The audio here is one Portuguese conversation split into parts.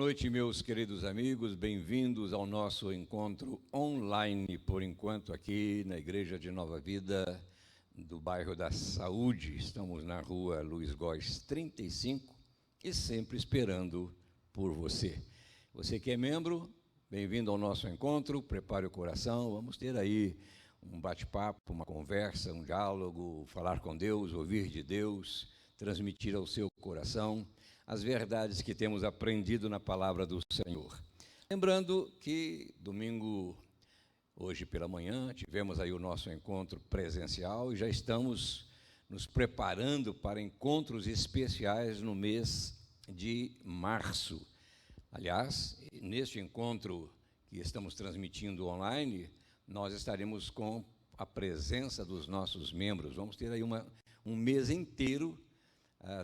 noite, meus queridos amigos, bem-vindos ao nosso encontro online, por enquanto, aqui na Igreja de Nova Vida, do bairro da Saúde. Estamos na rua Luiz Góes 35 e sempre esperando por você. Você que é membro, bem-vindo ao nosso encontro, prepare o coração, vamos ter aí um bate-papo, uma conversa, um diálogo, falar com Deus, ouvir de Deus, transmitir ao seu coração as verdades que temos aprendido na palavra do Senhor. Lembrando que domingo, hoje pela manhã, tivemos aí o nosso encontro presencial e já estamos nos preparando para encontros especiais no mês de março. Aliás, neste encontro que estamos transmitindo online, nós estaremos com a presença dos nossos membros. Vamos ter aí um mês inteiro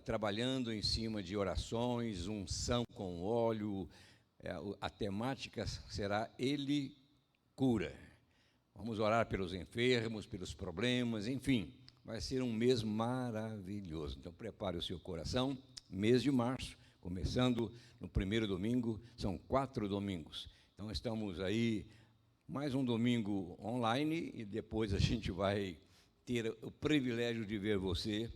trabalhando em cima de orações, unção com óleo. A temática será Ele cura. Vamos orar pelos enfermos, pelos problemas, enfim, vai ser um mês maravilhoso. Então, prepare o seu coração, mês de março, começando no primeiro domingo, são 4 domingos. Então, estamos aí, mais um domingo online, e depois a gente vai ter o privilégio de ver você,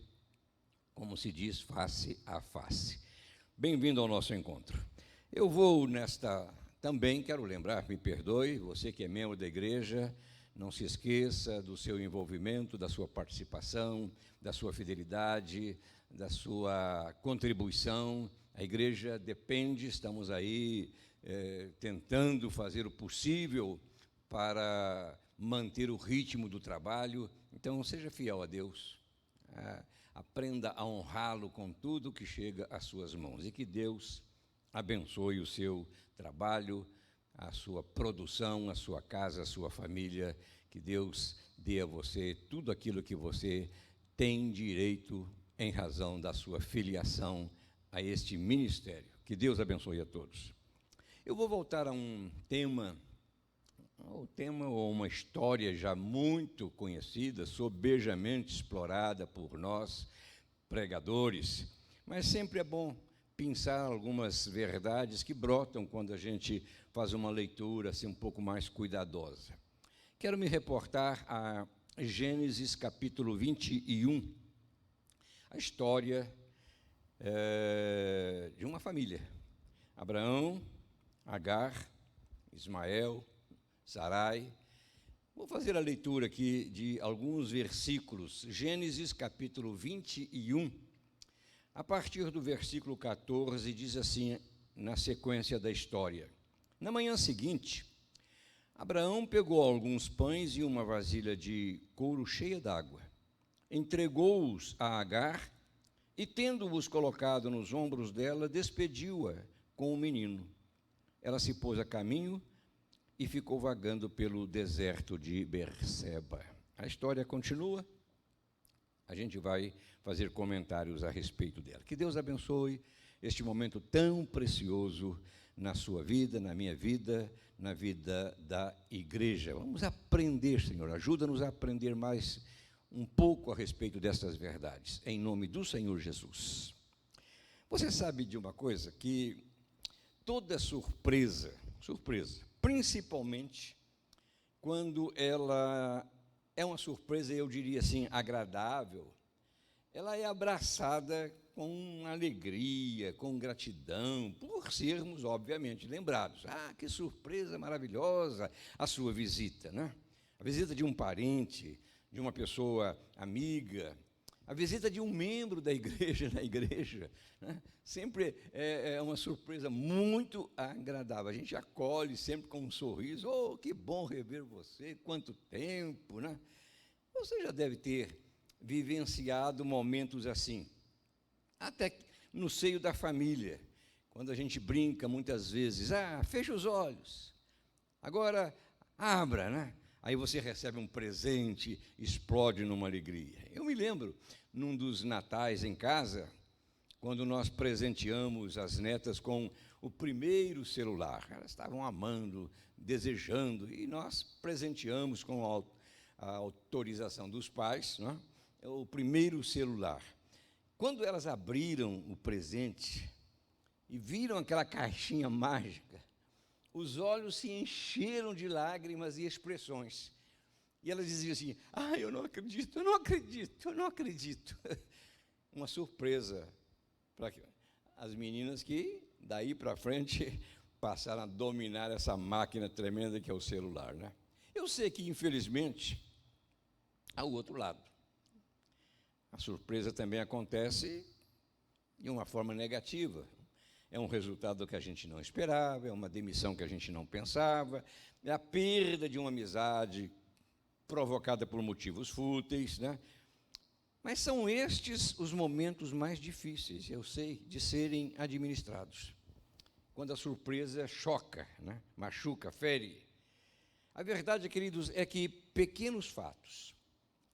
como se diz, face a face. Bem-vindo ao nosso encontro. Eu vou também quero lembrar, me perdoe, você que é membro da igreja, não se esqueça do seu envolvimento, da sua participação, da sua fidelidade, da sua contribuição. A igreja depende, estamos aí tentando fazer o possível para manter o ritmo do trabalho. Então, seja fiel a Deus. Aprenda a honrá-lo com tudo que chega às suas mãos, e que Deus abençoe o seu trabalho, a sua produção, a sua casa, a sua família, que Deus dê a você tudo aquilo que você tem direito em razão da sua filiação a este ministério. Que Deus abençoe a todos. Eu vou voltar a um tema ou uma história já muito conhecida, sobejamente explorada por nós, pregadores, mas sempre é bom pensar algumas verdades que brotam quando a gente faz uma leitura assim, um pouco mais cuidadosa. Quero me reportar a Gênesis capítulo 21, a história de uma família, Abraão, Agar, Ismael, Sarai. Vou fazer a leitura aqui de alguns versículos. Gênesis capítulo 21, a partir do versículo 14, diz assim, na sequência da história: Na manhã seguinte, Abraão pegou alguns pães e uma vasilha de couro cheia d'água, entregou-os a Agar e, tendo-os colocado nos ombros dela, despediu-a com o menino. Ela se pôs a caminho e ficou vagando pelo deserto de Berseba. A história continua, a gente vai fazer comentários a respeito dela. Que Deus abençoe este momento tão precioso na sua vida, na minha vida, na vida da igreja. Vamos aprender, Senhor, ajuda-nos a aprender mais um pouco a respeito dessas verdades, em nome do Senhor Jesus. Você sabe de uma coisa, que toda surpresa, principalmente quando ela é uma surpresa, eu diria assim, agradável, ela é abraçada com alegria, com gratidão, por sermos, obviamente, lembrados. Que surpresa maravilhosa a sua visita, né? A visita de um parente, de uma pessoa amiga, a visita de um membro da igreja na igreja, né? Sempre é uma surpresa muito agradável. A gente acolhe sempre com um sorriso. Oh, que bom rever você, quanto tempo, né? Você já deve ter vivenciado momentos assim, até no seio da família, quando a gente brinca muitas vezes, fecha os olhos, agora abra, né? Aí você recebe um presente, explode numa alegria. Eu me lembro, num dos natais em casa, quando nós presenteamos as netas com o primeiro celular. Elas estavam amando, desejando, e nós presenteamos com a autorização dos pais, né, o primeiro celular. Quando elas abriram o presente, e viram aquela caixinha mágica, os olhos se encheram de lágrimas e expressões. E ela dizia assim: eu não acredito, eu não acredito, eu não acredito. Uma surpresa para as meninas que, daí para frente, passaram a dominar essa máquina tremenda que é o celular, né? Eu sei que, infelizmente, há o outro lado. A surpresa também acontece de uma forma negativa. É um resultado que a gente não esperava, é uma demissão que a gente não pensava, é a perda de uma amizade provocada por motivos fúteis, né? Mas são estes os momentos mais difíceis, eu sei, de serem administrados. Quando a surpresa choca, né? Machuca, fere. A verdade, queridos, é que pequenos fatos,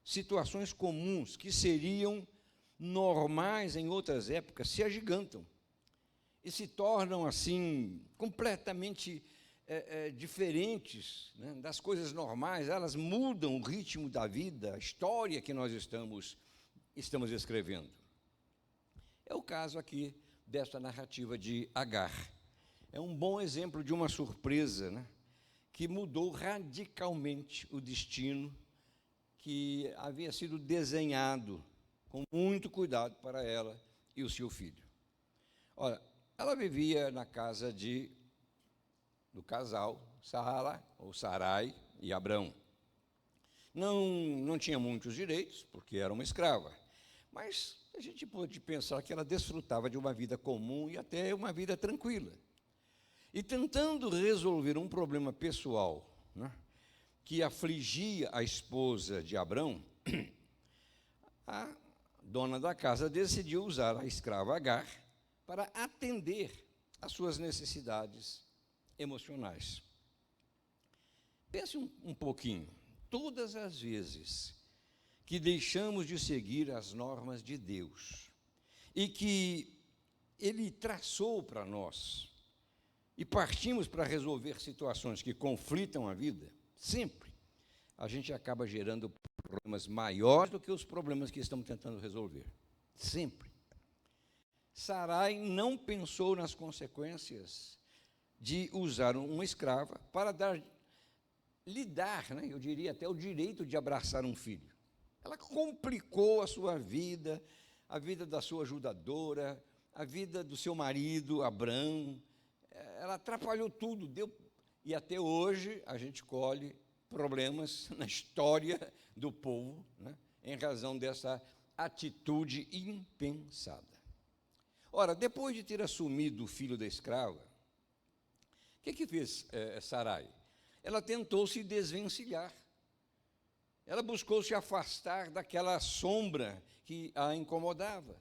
situações comuns que seriam normais em outras épocas, se agigantam e se tornam, assim, completamente diferentes, né, das coisas normais. Elas mudam o ritmo da vida, a história que nós estamos escrevendo. É o caso aqui desta narrativa de Agar. É um bom exemplo de uma surpresa, né, que mudou radicalmente o destino que havia sido desenhado com muito cuidado para ela e o seu filho. Olha, ela vivia na casa do casal Sara, ou Sarai, e Abrão. Não tinha muitos direitos, porque era uma escrava, mas a gente pode pensar que ela desfrutava de uma vida comum e até uma vida tranquila. E tentando resolver um problema pessoal, né, que afligia a esposa de Abrão, a dona da casa decidiu usar a escrava Agar para atender às suas necessidades emocionais. Pense um pouquinho. Todas as vezes que deixamos de seguir as normas de Deus e que Ele traçou para nós e partimos para resolver situações que conflitam a vida, sempre a gente acaba gerando problemas maiores do que os problemas que estamos tentando resolver. Sempre. Sarai não pensou nas consequências de usar uma escrava para lhe dar, né, eu diria até o direito de abraçar um filho. Ela complicou a sua vida, a vida da sua ajudadora, a vida do seu marido, Abrão. Ela atrapalhou tudo, e até hoje a gente colhe problemas na história do povo, né, em razão dessa atitude impensada. Ora, depois de ter assumido o filho da escrava, o que fez Sarai? Ela tentou se desvencilhar. Ela buscou se afastar daquela sombra que a incomodava.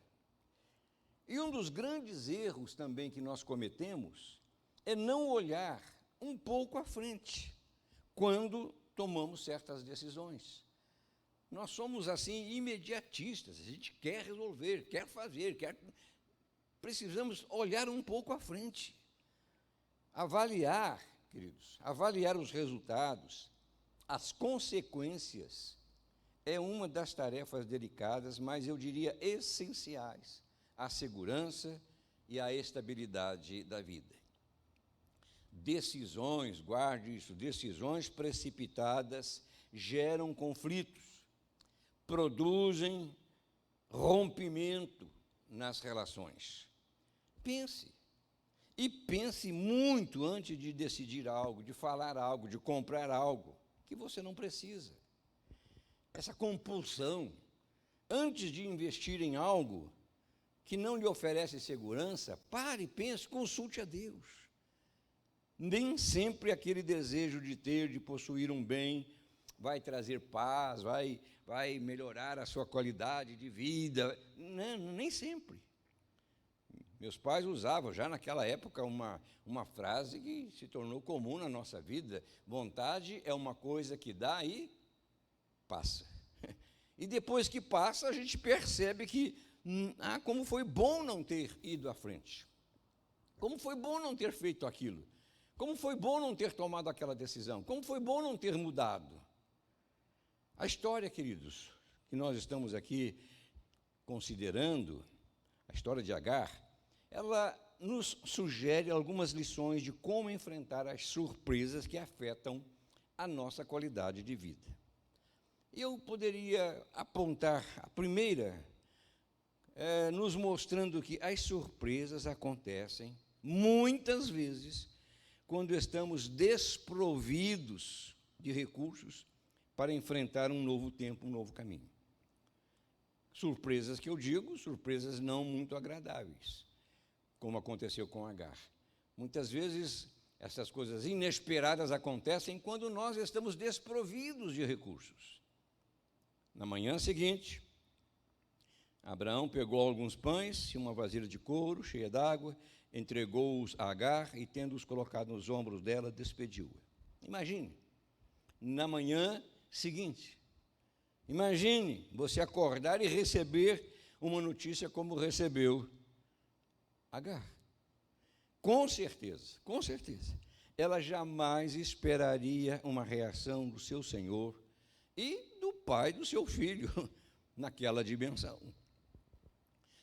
E um dos grandes erros também que nós cometemos é não olhar um pouco à frente quando tomamos certas decisões. Nós somos, assim, imediatistas. A gente quer resolver, quer fazer, precisamos olhar um pouco à frente. Avaliar, queridos, avaliar os resultados, as consequências, é uma das tarefas delicadas, mas eu diria essenciais à segurança e à estabilidade da vida. Decisões, guarde isso, decisões precipitadas geram conflitos, produzem rompimento nas relações. Pense. E pense muito antes de decidir algo, de falar algo, de comprar algo que você não precisa. Essa compulsão, antes de investir em algo que não lhe oferece segurança, pare, pense, consulte a Deus. Nem sempre aquele desejo de ter, de possuir um bem, vai trazer paz, vai melhorar a sua qualidade de vida. Não, nem sempre. Meus pais usavam já naquela época uma frase que se tornou comum na nossa vida: vontade é uma coisa que dá e passa. E depois que passa, a gente percebe que, como foi bom não ter ido à frente. Como foi bom não ter feito aquilo. Como foi bom não ter tomado aquela decisão. Como foi bom não ter mudado. A história, queridos, que nós estamos aqui considerando, a história de Agar, ela nos sugere algumas lições de como enfrentar as surpresas que afetam a nossa qualidade de vida. Eu poderia apontar a primeira, nos mostrando que as surpresas acontecem muitas vezes quando estamos desprovidos de recursos para enfrentar um novo tempo, um novo caminho. Surpresas que eu digo, surpresas não muito agradáveis, como aconteceu com Agar. Muitas vezes, essas coisas inesperadas acontecem quando nós estamos desprovidos de recursos. Na manhã seguinte, Abraão pegou alguns pães e uma vasilha de couro cheia d'água, entregou-os a Agar e, tendo-os colocado nos ombros dela, despediu-a. Imagine, na manhã seguinte, imagine você acordar e receber uma notícia como recebeu Agar. Com certeza, ela jamais esperaria uma reação do seu senhor e do pai do seu filho naquela dimensão.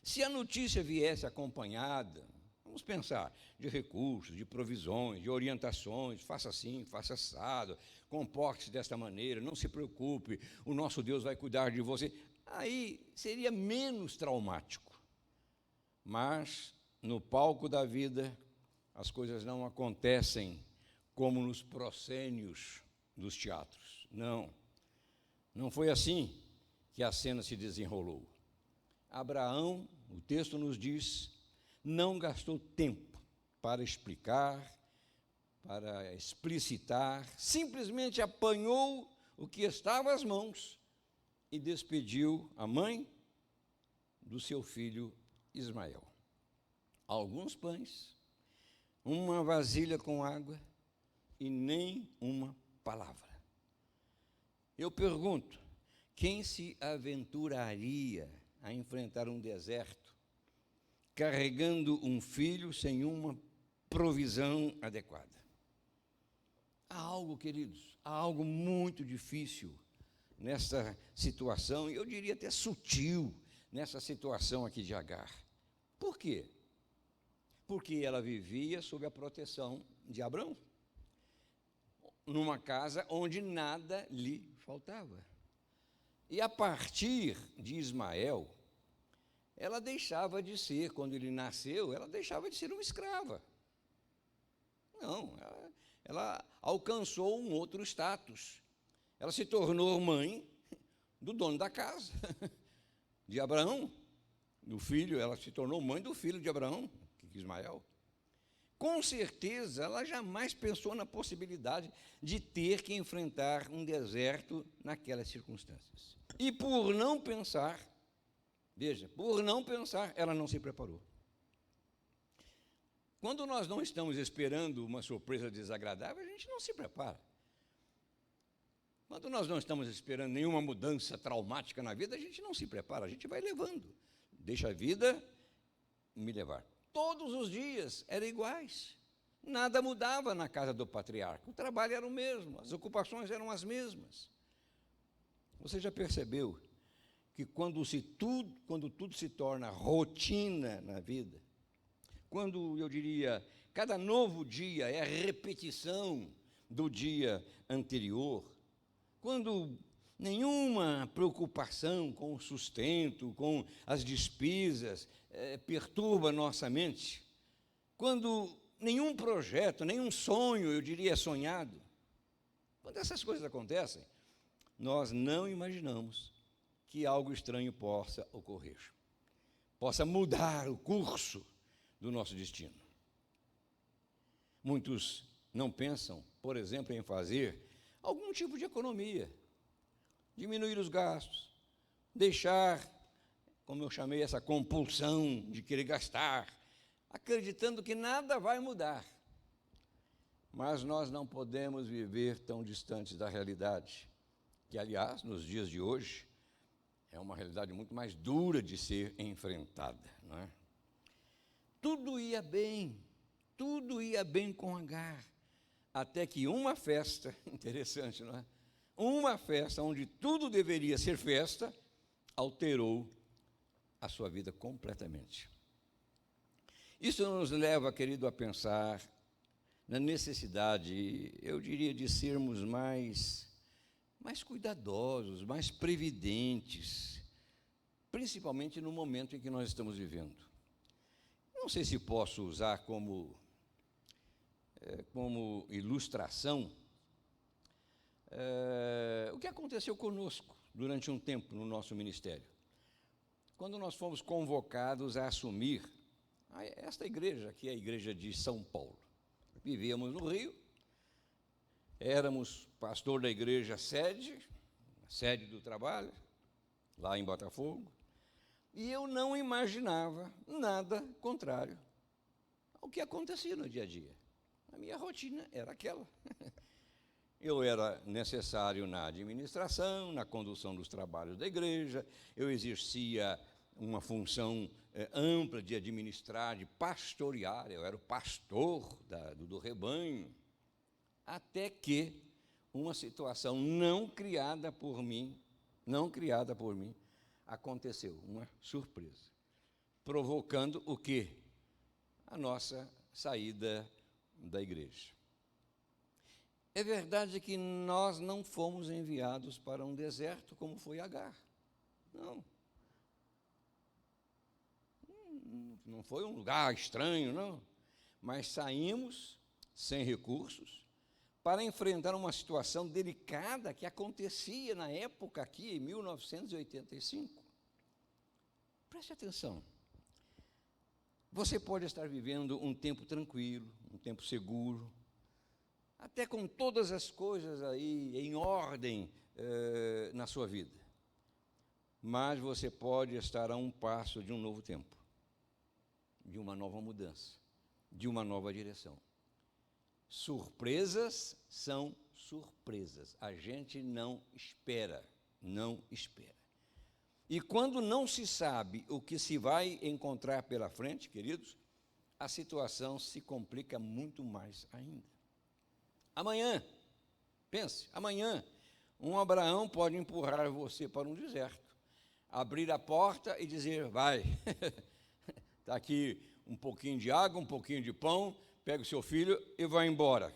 Se a notícia viesse acompanhada, vamos pensar, de recursos, de provisões, de orientações, faça assim, faça assado, comporte-se desta maneira, não se preocupe, o nosso Deus vai cuidar de você, aí seria menos traumático. Mas, no palco da vida, as coisas não acontecem como nos proscênios dos teatros. Não foi assim que a cena se desenrolou. Abraão, o texto nos diz, não gastou tempo para explicar, para explicitar, simplesmente apanhou o que estava às mãos e despediu a mãe do seu filho Ismael. Alguns pães, uma vasilha com água e nem uma palavra. Eu pergunto, quem se aventuraria a enfrentar um deserto carregando um filho sem uma provisão adequada? Há algo, queridos, há algo muito difícil nessa situação, e eu diria até sutil, nessa situação aqui de Agar. Por quê? Porque ela vivia sob a proteção de Abrão, numa casa onde nada lhe faltava. E a partir de Ismael, ela deixava de ser, quando ele nasceu, ela deixava de ser uma escrava. Não, ela alcançou um outro status. Ela se tornou mãe do dono da casa, de Abraão, do filho, ela se tornou mãe do filho de Abraão, Ismael. Com certeza, ela jamais pensou na possibilidade de ter que enfrentar um deserto naquelas circunstâncias. E por não pensar, veja, ela não se preparou. Quando nós não estamos esperando uma surpresa desagradável, a gente não se prepara. Quando nós não estamos esperando nenhuma mudança traumática na vida, a gente não se prepara, a gente vai levando. Deixa a vida me levar. Todos os dias eram iguais. Nada mudava na casa do patriarca. O trabalho era o mesmo, as ocupações eram as mesmas. Você já percebeu que quando tudo se torna rotina na vida, quando, eu diria, cada novo dia é a repetição do dia anterior, quando nenhuma preocupação com o sustento, com as despesas, perturba nossa mente, quando nenhum projeto, nenhum sonho, eu diria, é sonhado, quando essas coisas acontecem, nós não imaginamos que algo estranho possa ocorrer, possa mudar o curso do nosso destino. Muitos não pensam, por exemplo, em fazer algum tipo de economia, diminuir os gastos, deixar, como eu chamei, essa compulsão de querer gastar, acreditando que nada vai mudar. Mas nós não podemos viver tão distantes da realidade, que, aliás, nos dias de hoje, é uma realidade muito mais dura de ser enfrentada, não é? Tudo ia bem com Agar, até que uma festa, interessante, não é? Uma festa onde tudo deveria ser festa, alterou a sua vida completamente. Isso nos leva, querido, a pensar na necessidade, eu diria, de sermos mais cuidadosos, mais previdentes, principalmente no momento em que nós estamos vivendo. Não sei se posso usar como ilustração o que aconteceu conosco durante um tempo no nosso ministério, quando nós fomos convocados a assumir esta igreja, que é a igreja de São Paulo. Vivíamos no Rio, éramos pastor da igreja sede do trabalho, lá em Botafogo, e eu não imaginava nada contrário ao que acontecia no dia a dia. A minha rotina era aquela. Eu era necessário na administração, na condução dos trabalhos da igreja, eu exercia uma função ampla de administrar, de pastorear, eu era o pastor do rebanho, até que uma situação não criada por mim, aconteceu, uma surpresa, provocando o quê? A nossa saída da igreja. É verdade que nós não fomos enviados para um deserto como foi Agar. Não foi um lugar estranho, não. Mas saímos sem recursos para enfrentar uma situação delicada que acontecia na época aqui, em 1985. Preste atenção. Você pode estar vivendo um tempo tranquilo, um tempo seguro, até com todas as coisas aí em ordem na sua vida. Mas você pode estar a um passo de um novo tempo, de uma nova mudança, de uma nova direção. Surpresas são surpresas. A gente não espera. E quando não se sabe o que se vai encontrar pela frente, queridos, a situação se complica muito mais ainda. Amanhã, pense, amanhã, um Abraão pode empurrar você para um deserto, abrir a porta e dizer, vai, está aqui um pouquinho de água, um pouquinho de pão, pega o seu filho e vai embora.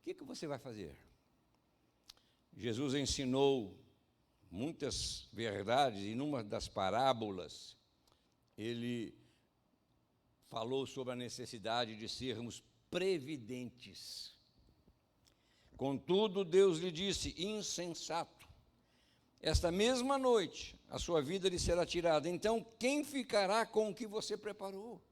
O que você vai fazer? Jesus ensinou muitas verdades, e numa das parábolas, ele falou sobre a necessidade de sermos previdentes. Contudo, Deus lhe disse, insensato, esta mesma noite a sua vida lhe será tirada, então quem ficará com o que você preparou?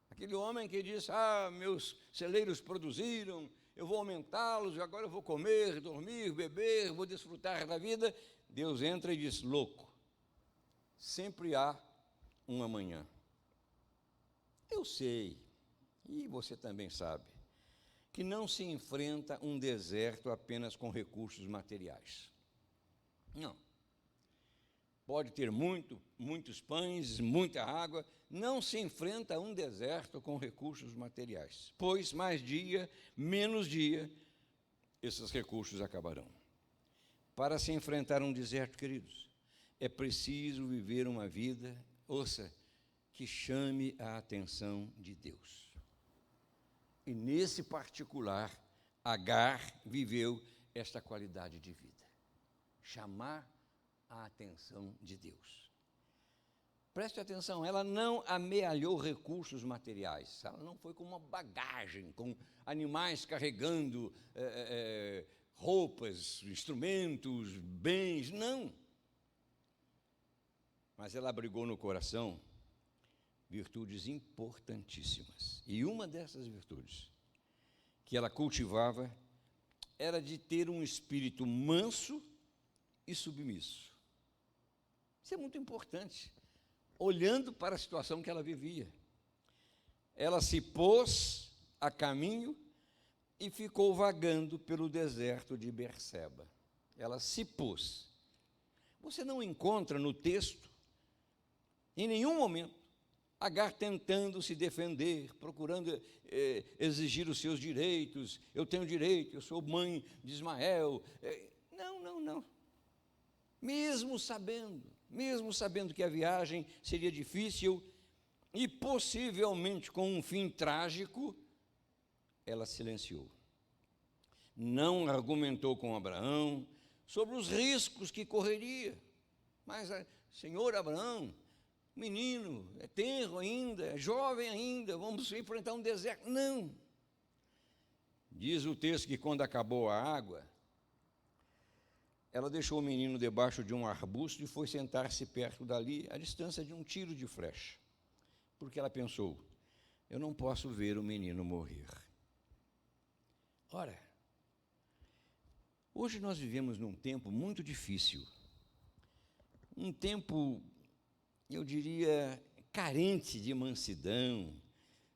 Aquele homem que diz, meus celeiros produziram, eu vou aumentá-los, agora eu vou comer, dormir, beber, vou desfrutar da vida. Deus entra e diz, louco, sempre há um amanhã. Eu sei, e você também sabe, que não se enfrenta um deserto apenas com recursos materiais. Não. Pode ter muitos pães, muita água, não se enfrenta um deserto com recursos materiais, pois mais dia, menos dia, esses recursos acabarão. Para se enfrentar um deserto, queridos, é preciso viver uma vida, ouça, que chame a atenção de Deus. E nesse particular, Agar viveu esta qualidade de vida, chamar a atenção de Deus. Preste atenção, ela não amealhou recursos materiais, ela não foi com uma bagagem, com animais carregando roupas, instrumentos, bens, não. Mas ela abrigou no coração virtudes importantíssimas. E uma dessas virtudes que ela cultivava era de ter um espírito manso e submisso. Isso é muito importante, olhando para a situação que ela vivia. Ela se pôs a caminho e ficou vagando pelo deserto de Berseba. Ela se pôs. Você não encontra no texto, em nenhum momento, Agar tentando se defender, procurando exigir os seus direitos. Eu tenho direito, eu sou mãe de Ismael. Não. Mesmo sabendo que a viagem seria difícil, e possivelmente com um fim trágico, ela silenciou. Não argumentou com Abraão sobre os riscos que correria. Mas, senhor Abraão, menino, é tenro ainda, é jovem ainda, vamos enfrentar um deserto. Não. Diz o texto que quando acabou a água, ela deixou o menino debaixo de um arbusto e foi sentar-se perto dali, à distância de um tiro de flecha. Porque ela pensou, eu não posso ver o menino morrer. Ora, hoje nós vivemos num tempo muito difícil, um tempo, eu diria, carente de mansidão,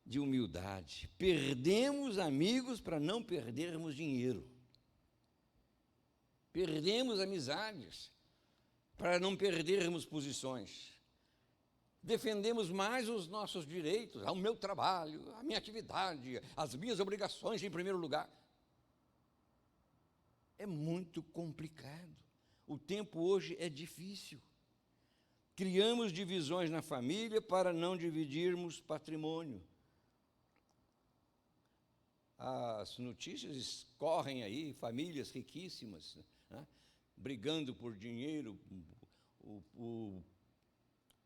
de humildade. Perdemos amigos para não perdermos dinheiro. Perdemos amizades para não perdermos posições. Defendemos mais os nossos direitos, o meu trabalho, a minha atividade, as minhas obrigações em primeiro lugar. É muito complicado. O tempo hoje é difícil. Criamos divisões na família para não dividirmos patrimônio. As notícias correm aí, famílias riquíssimas, né, brigando por dinheiro, o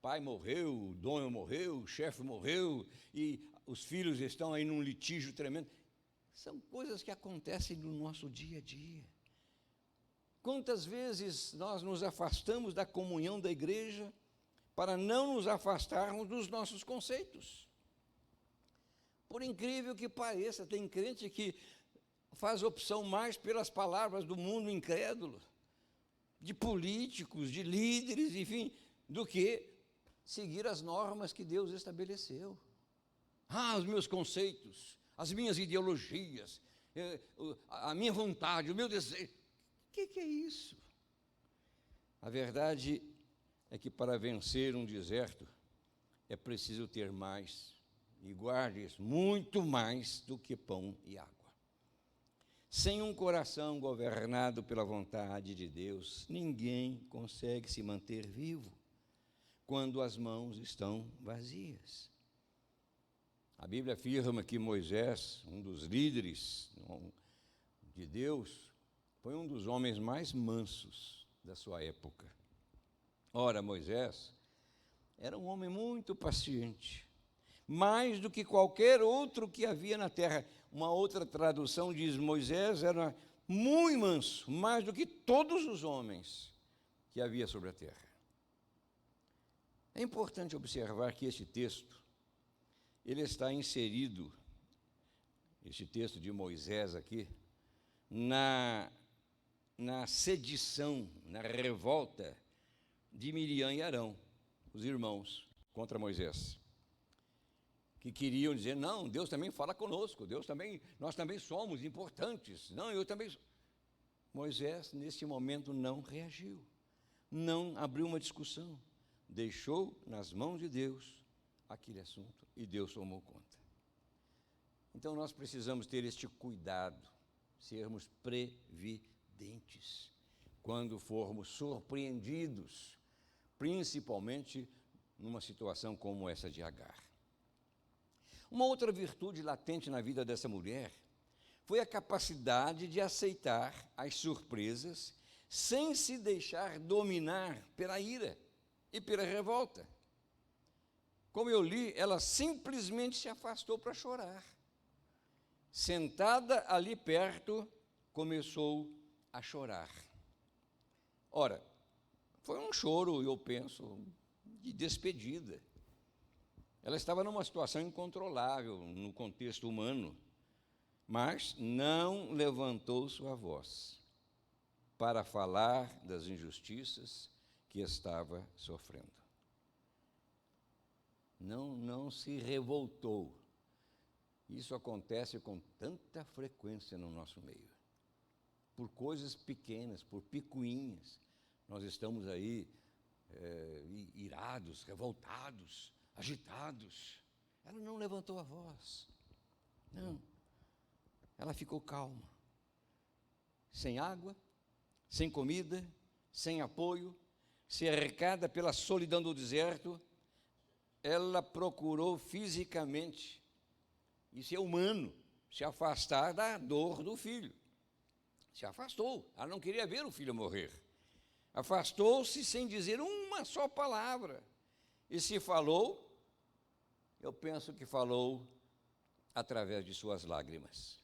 pai morreu, o dono morreu, o chefe morreu, e os filhos estão aí num litígio tremendo. São coisas que acontecem no nosso dia a dia. Quantas vezes nós nos afastamos da comunhão da igreja para não nos afastarmos dos nossos conceitos? Por incrível que pareça, tem crente que faz opção mais pelas palavras do mundo incrédulo, de políticos, de líderes, enfim, do que seguir as normas que Deus estabeleceu. Os meus conceitos, as minhas ideologias, a minha vontade, o meu desejo. O que é isso? A verdade é que para vencer um deserto é preciso ter mais, e guarde isso, muito mais do que pão e água. Sem um coração governado pela vontade de Deus, ninguém consegue se manter vivo quando as mãos estão vazias. A Bíblia afirma que Moisés, um dos líderes de Deus, foi um dos homens mais mansos da sua época. Ora, Moisés era um homem muito paciente, mais do que qualquer outro que havia na terra. Uma outra tradução diz: Moisés era muito manso, mais do que todos os homens que havia sobre a terra. É importante observar que este texto, ele está inserido, este texto de Moisés aqui, na sedição, na revolta de Miriam e Arão, os irmãos, contra Moisés, que queriam dizer, não, Deus também fala conosco, nós também somos importantes, não, eu também. Moisés, nesse momento, não reagiu, não abriu uma discussão, deixou nas mãos de Deus aquele assunto e Deus tomou conta. Então nós precisamos ter este cuidado, sermos previdentes quando formos surpreendidos, principalmente numa situação como essa de Agar. Uma outra virtude latente na vida dessa mulher foi a capacidade de aceitar as surpresas sem se deixar dominar pela ira e pela revolta. Como eu li, ela simplesmente se afastou para chorar. Sentada ali perto, começou a chorar. Ora, foi um choro, eu penso, de despedida. Ela estava numa situação incontrolável no contexto humano, mas não levantou sua voz para falar das injustiças que estava sofrendo. Não se revoltou. Isso acontece com tanta frequência no nosso meio. Por coisas pequenas, por picuinhas, nós estamos aí irados, revoltados, agitados. Ela não levantou a voz. Não. Ela ficou calma. Sem água, sem comida, sem apoio, cercada pela solidão do deserto, ela procurou fisicamente, isso é humano, se afastar da dor do filho. Se afastou, ela não queria ver o filho morrer. Afastou-se sem dizer uma só palavra. E se falou, eu penso que falou através de suas lágrimas.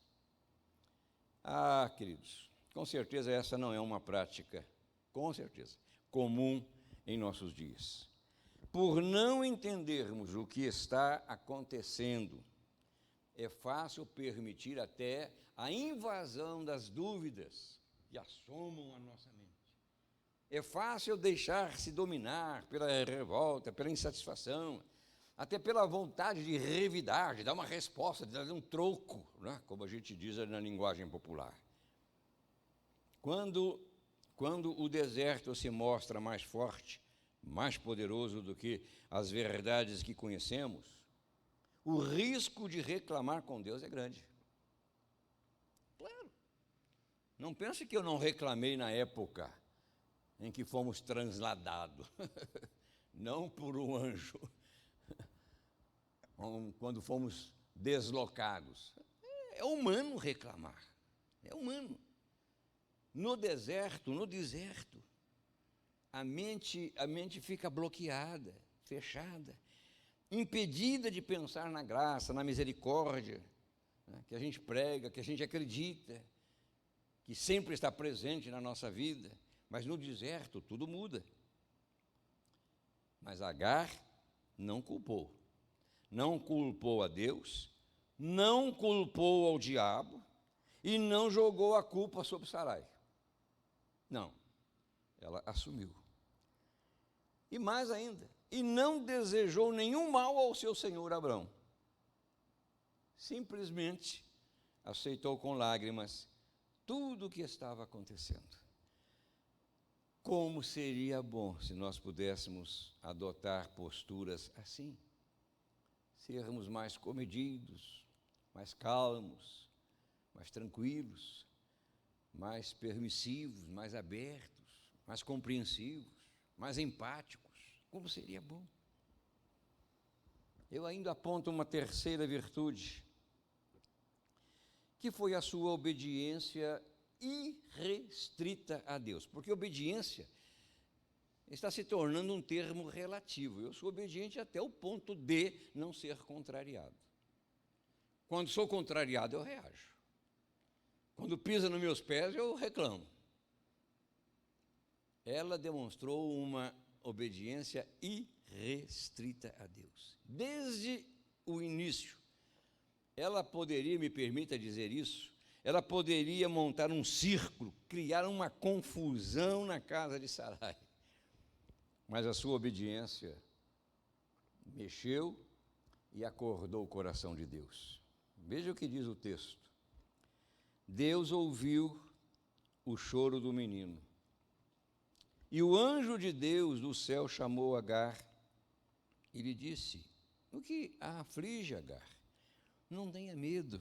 Ah, queridos, com certeza essa não é uma prática, com certeza, comum em nossos dias. Por não entendermos o que está acontecendo, é fácil permitir até a invasão das dúvidas que assomam a nossa mente. É fácil deixar-se dominar pela revolta, pela insatisfação, até pela vontade de revidar, de dar uma resposta, de dar um troco, né? Como a gente diz na linguagem popular. Quando o deserto se mostra mais forte, mais poderoso do que as verdades que conhecemos, o risco de reclamar com Deus é grande. Claro. Não pense que eu não reclamei na época em que fomos transladados, não por um anjo, quando fomos deslocados. É humano reclamar, é humano. No deserto, a mente fica bloqueada, fechada, impedida de pensar na graça, na misericórdia, né, que a gente prega, que a gente acredita, que sempre está presente na nossa vida. Mas no deserto tudo muda. Mas Agar não culpou. Não culpou a Deus, não culpou ao diabo e não jogou a culpa sobre Sarai. Não, ela assumiu. E mais ainda, e não desejou nenhum mal ao seu senhor Abrão. Simplesmente aceitou com lágrimas tudo o que estava acontecendo. Como seria bom se nós pudéssemos adotar posturas assim, sermos mais comedidos, mais calmos, mais tranquilos, mais permissivos, mais abertos, mais compreensivos, mais empáticos. Como seria bom. Eu ainda aponto uma terceira virtude, que foi a sua obediência irrestrita a Deus, porque obediência está se tornando um termo relativo. Eu sou obediente até o ponto de não ser contrariado. Quando sou contrariado, eu reajo. Quando pisa nos meus pés, eu reclamo. Ela demonstrou uma obediência irrestrita a Deus. Desde o início, ela poderia, me permita dizer isso, ela poderia montar um círculo, criar uma confusão na casa de Sarai. Mas a sua obediência mexeu e acordou o coração de Deus. Veja o que diz o texto. Deus ouviu o choro do menino. E o anjo de Deus do céu chamou Agar e lhe disse: o que a aflige, Agar? Não tenha medo.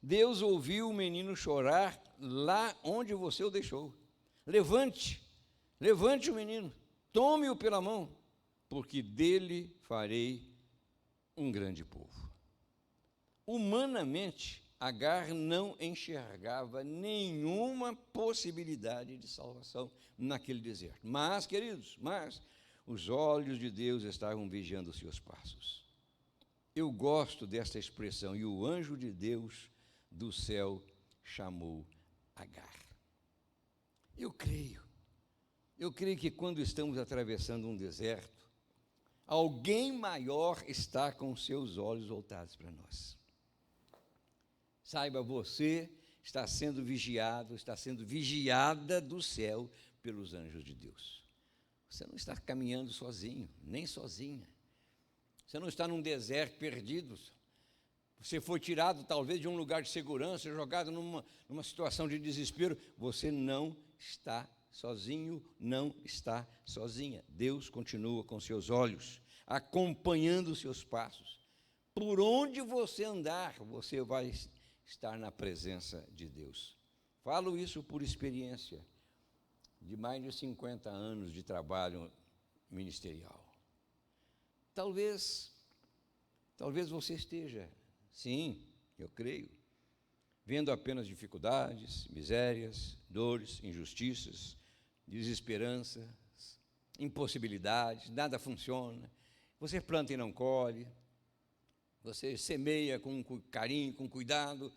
Deus ouviu o menino chorar lá onde você o deixou. Levante o menino, tome-o pela mão, porque dele farei um grande povo. Humanamente, Agar não enxergava nenhuma possibilidade de salvação naquele deserto. Mas, queridos, os olhos de Deus estavam vigiando os seus passos. Eu gosto desta expressão, e o anjo de Deus do céu chamou Agar. Eu creio que quando estamos atravessando um deserto, alguém maior está com os seus olhos voltados para nós. Saiba, você está sendo vigiado, está sendo vigiada do céu pelos anjos de Deus. Você não está caminhando sozinho, nem sozinha. Você não está num deserto perdido. Você foi tirado talvez de um lugar de segurança, jogado numa situação de desespero. Você não está sozinho, não está sozinha. Deus continua com seus olhos, acompanhando os seus passos. Por onde você andar, você vai estar na presença de Deus. Falo isso por experiência de mais de 50 anos de trabalho ministerial. Talvez você esteja, sim, eu creio, vendo apenas dificuldades, misérias, dores, injustiças, desesperanças, impossibilidades, nada funciona. Você planta e não colhe, você semeia com carinho, com cuidado,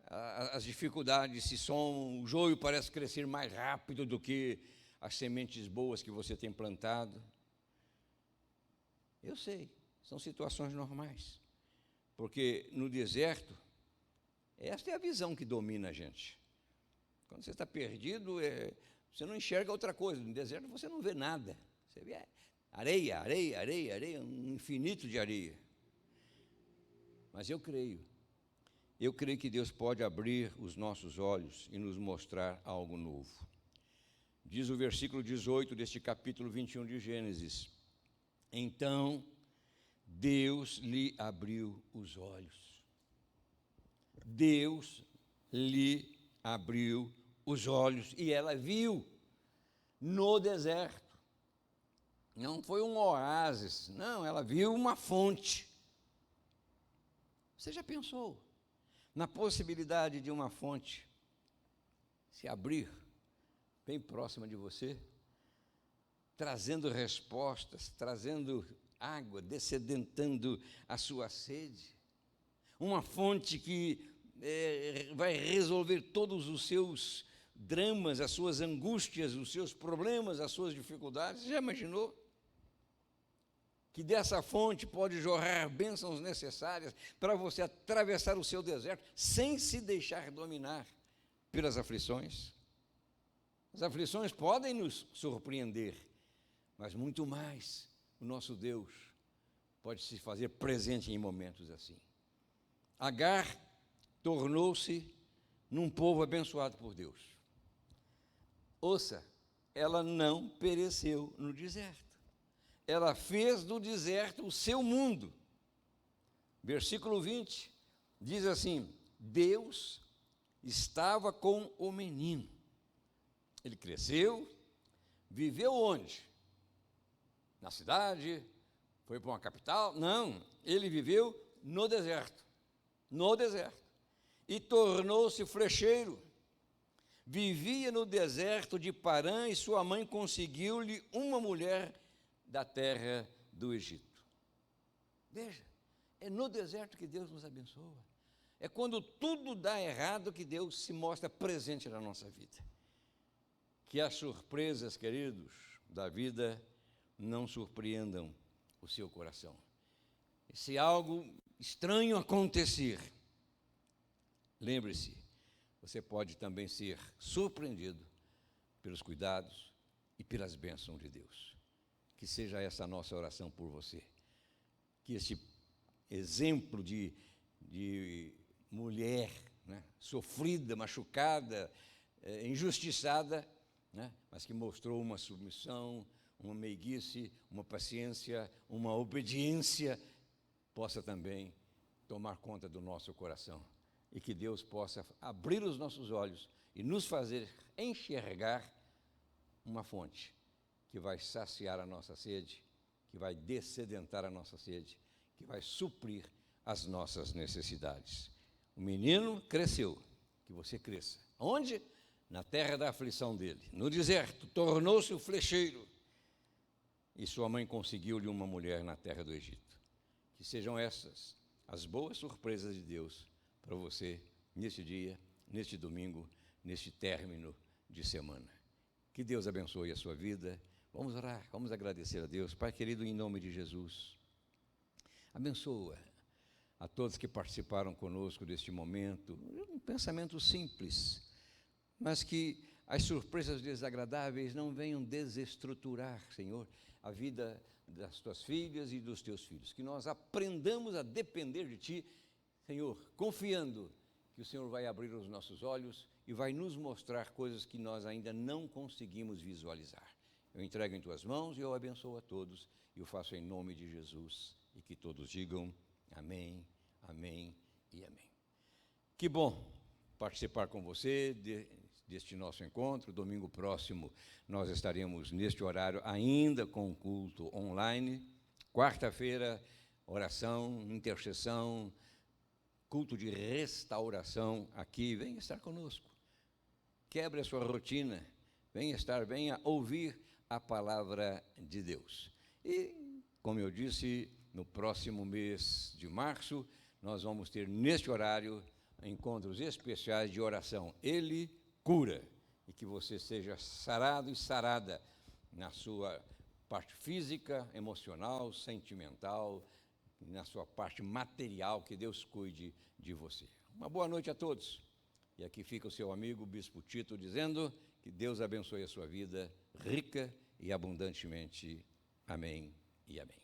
as dificuldades se somam, o joio parece crescer mais rápido do que as sementes boas que você tem plantado. Eu sei, são situações normais, porque no deserto, esta é a visão que domina a gente. Quando você está perdido, você não enxerga outra coisa. No deserto você não vê nada. Você vê areia, areia, areia, areia, um infinito de areia. Mas eu creio que Deus pode abrir os nossos olhos e nos mostrar algo novo. Diz o versículo 18 deste capítulo 21 de Gênesis: então Deus lhe abriu os olhos. Deus lhe abriu os olhos e ela viu no deserto. Não foi um oásis, não, ela viu uma fonte. Você já pensou na possibilidade de uma fonte se abrir bem próxima de você, trazendo respostas, trazendo água, descedentando a sua sede? Uma fonte que vai resolver todos os seus dramas, as suas angústias, os seus problemas, as suas dificuldades. Você já imaginou? Que dessa fonte pode jorrar bênçãos necessárias para você atravessar o seu deserto sem se deixar dominar pelas aflições. As aflições podem nos surpreender, mas muito mais o nosso Deus pode se fazer presente em momentos assim. Agar tornou-se num povo abençoado por Deus. Ouça, ela não pereceu no deserto. Ela fez do deserto o seu mundo. Versículo 20 diz assim: Deus estava com o menino. Ele cresceu, viveu onde? Na cidade? Foi para uma capital? Não, ele viveu no deserto. No deserto. E tornou-se flecheiro. Vivia no deserto de Parã e sua mãe conseguiu-lhe uma mulher da terra do Egito. Veja, é no deserto que Deus nos abençoa. É quando tudo dá errado que Deus se mostra presente na nossa vida. Que as surpresas, queridos, da vida não surpreendam o seu coração. E se algo estranho acontecer, lembre-se, você pode também ser surpreendido pelos cuidados e pelas bênçãos de Deus. Que seja essa a nossa oração por você. Que este exemplo de mulher, né, sofrida, machucada, injustiçada, né, mas que mostrou uma submissão, uma meiguice, uma paciência, uma obediência, possa também tomar conta do nosso coração. E que Deus possa abrir os nossos olhos e nos fazer enxergar uma fonte que vai saciar a nossa sede, que vai dessedentar a nossa sede, que vai suprir as nossas necessidades. O menino cresceu, que você cresça. Onde? Na terra da aflição dele, no deserto, tornou-se o flecheiro. E sua mãe conseguiu-lhe uma mulher na terra do Egito. Que sejam essas as boas surpresas de Deus para você neste dia, neste domingo, neste término de semana. Que Deus abençoe a sua vida. Vamos orar, vamos agradecer a Deus. Pai querido, em nome de Jesus, abençoa a todos que participaram conosco deste momento. Um pensamento simples, mas que as surpresas desagradáveis não venham desestruturar, Senhor, a vida das tuas filhas e dos teus filhos. Que nós aprendamos a depender de Ti, Senhor, confiando que o Senhor vai abrir os nossos olhos e vai nos mostrar coisas que nós ainda não conseguimos visualizar. Eu entrego em Tuas mãos e eu abençoo a todos, e eu faço em nome de Jesus, e que todos digam amém, amém e amém. Que bom participar com você deste nosso encontro. Domingo próximo nós estaremos neste horário ainda com o culto online, Quarta-feira, oração, intercessão, culto de restauração aqui. Venha estar conosco. Quebre a sua rotina. Venha ouvir a palavra de Deus. E, como eu disse, no próximo mês de março, nós vamos ter neste horário encontros especiais de oração. Ele cura. E que você seja sarado e sarada na sua parte física, emocional, sentimental, na sua parte material, que Deus cuide de você. Uma boa noite a todos. E aqui fica o seu amigo, Bispo Tito, dizendo que Deus abençoe a sua vida rica e abundantemente. Amém e amém.